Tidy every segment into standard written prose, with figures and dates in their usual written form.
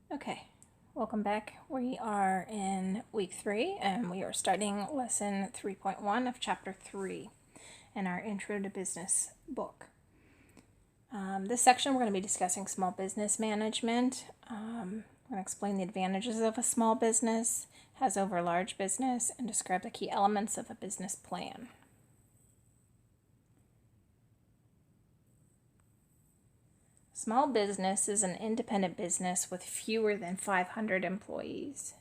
Okay, welcome back. We are in week 3 and we are starting lesson 3.1 of chapter 3 in our Intro to Business book. This section we're going to be discussing small business management. I'm going to explain the advantages of a small business, has over large business, and describe the key elements of a business plan. Small business is an independent business with fewer than 500 employees.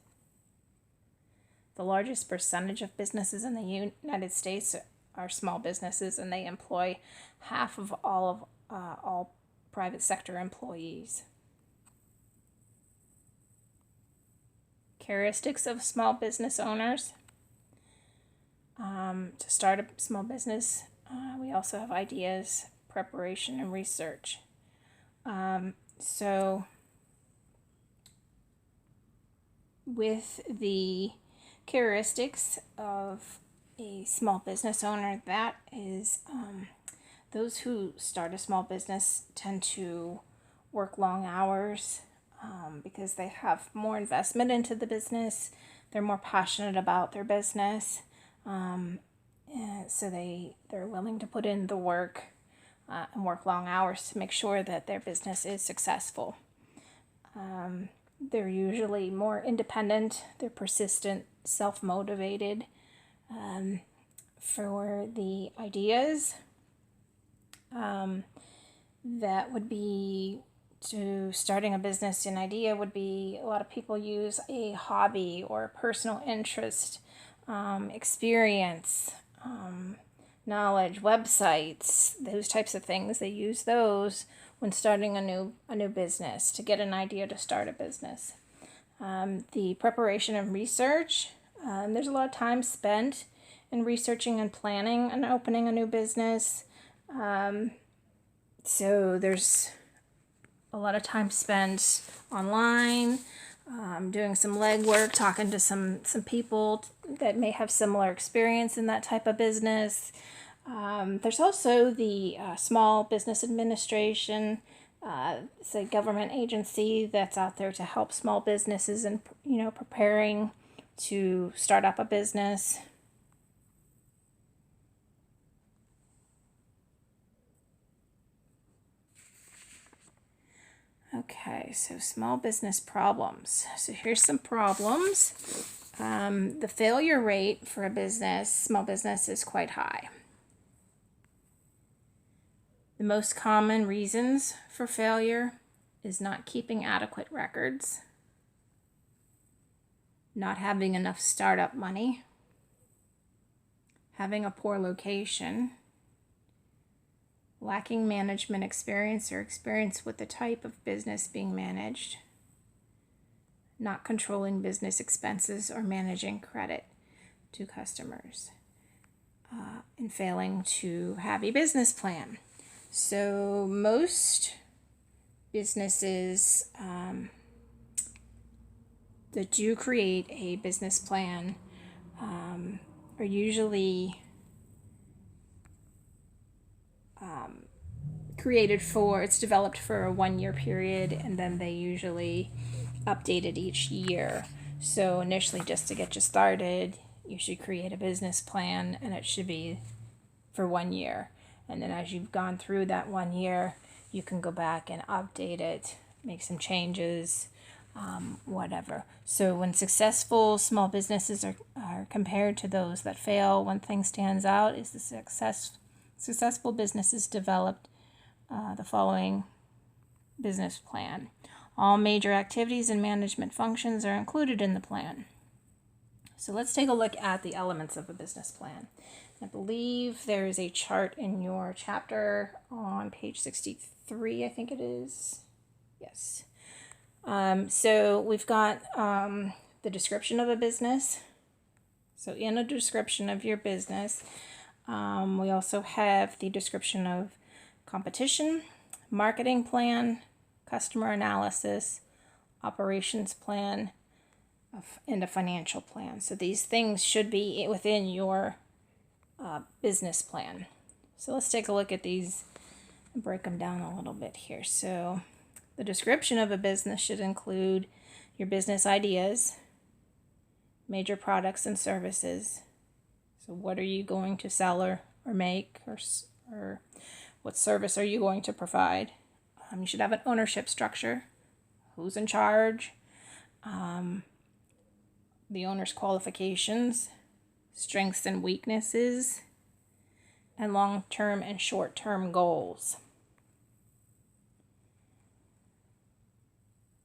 The largest percentage of businesses in the United States are small businesses, and they employ half of all private sector employees. Characteristics of small business owners. To start a small business, we also have ideas, preparation, and research. So with the characteristics of a small business owner, that is, those who start a small business tend to work long hours because they have more investment into the business. They're more passionate about their business, and so they're willing to put in the work and work long hours to make sure that their business is successful. They're usually more independent, they're persistent, self-motivated for the ideas. That would be to starting a business. An idea would be a lot of people use a hobby or personal interest, experience, knowledge, websites, those types of things. They use those when starting a new business to get an idea to start a business. The preparation and research. There's a lot of time spent in researching and planning and opening a new business. So there's a lot of time spent online, doing some legwork, talking to some people that may have similar experience in that type of business. There's also the Small Business Administration. It's a government agency that's out there to help small businesses in preparing to start up a business. Okay, so small business problems. So here's some problems. The failure rate for a small business, is quite high. The most common reasons for failure is not keeping adequate records, not having enough startup money, having a poor location, lacking management experience or experience with the type of business being managed, not controlling business expenses or managing credit to customers, and failing to have a business plan. So most businesses that do create a business plan are usually it's developed for a 1-year period, and then they usually update it each year. So initially, just to get you started, you should create a business plan, and it should be for 1 year. And then as you've gone through that 1 year, you can go back and update it, make some changes, whatever. So when successful small businesses are compared to those that fail, one thing stands out is the successful businesses developed the following business plan. All major activities and management functions are included in the plan. So let's take a look at the elements of a business plan. I believe there is a chart in your chapter on page 63, I think it is. Yes. So we've got the description of a business. So in a description of your business, we also have the description of competition, marketing plan, customer analysis, operations plan, and a financial plan. So these things should be within your business plan. So let's take a look at these and break them down a little bit here. So The description of a business should include your business ideas, major products and services. So what are you going to sell or make, or what service are you going to provide? You should have an ownership structure. Who's in charge? The owner's qualifications, strengths and weaknesses, and long-term and short-term goals.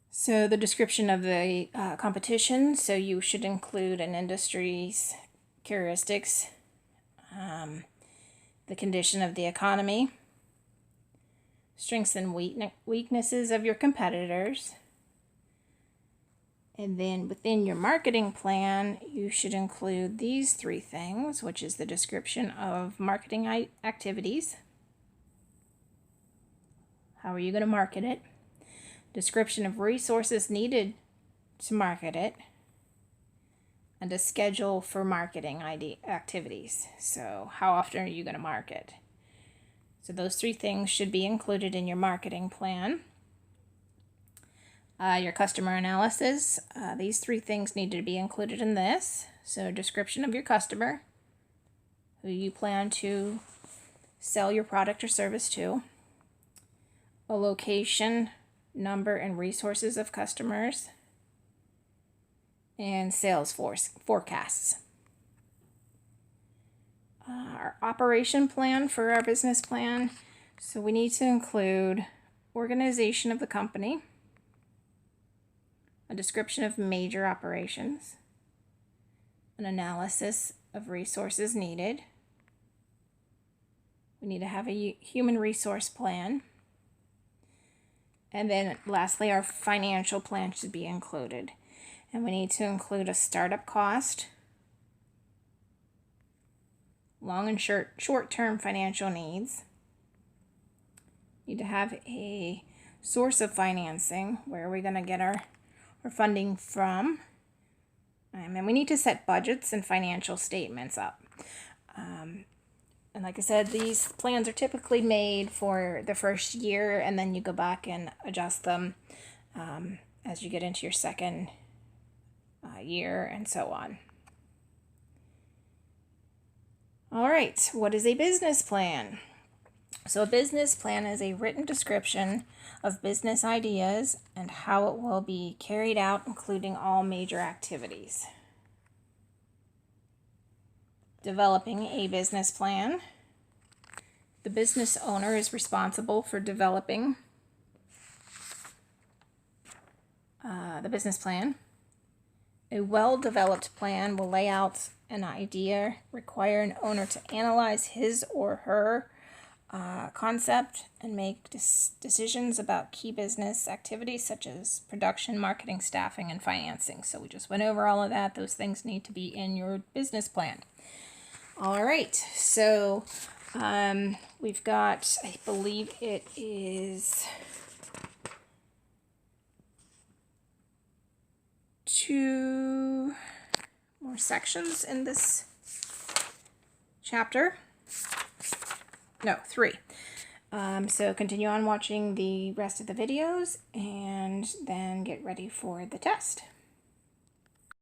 So the description of the competition, so you should include an industry's characteristics, the condition of the economy, strengths and weaknesses of your competitors. And then within your marketing plan, you should include these 3 things, which is the description of marketing activities. How are you going to market it? Description of resources needed to market it. And a schedule for marketing activities. So how often are you going to market? So those 3 things should be included in your marketing plan. Your customer analysis, these 3 things need to be included in this. So description of your customer, who you plan to sell your product or service to, a location, number, and resources of customers, and sales forecasts. Our operation plan for our business plan, so we need to include organization of the company, a description of major operations, an analysis of resources needed. We need to have a human resource plan. And then lastly, our financial plan should be included. And we need to include a startup cost, long and short-term financial needs. Need to have a source of financing. Where are we going to get our funding from? And we need to set budgets and financial statements up. And like I said, these plans are typically made for the first year, and then you go back and adjust them as you get into your second year and so on. All right, what is a business plan? So a business plan is a written description of business ideas and how it will be carried out, including all major activities. Developing a business plan. The business owner is responsible for developing the business plan. A well-developed plan will lay out an idea, require an owner to analyze his or her concept, and make decisions about key business activities such as production, marketing, staffing, and financing. So we just went over all of that. Those things need to be in your business plan. All right, so we've got, I believe it is 2 more sections in this chapter. No, 3. So continue on watching the rest of the videos and then get ready for the test.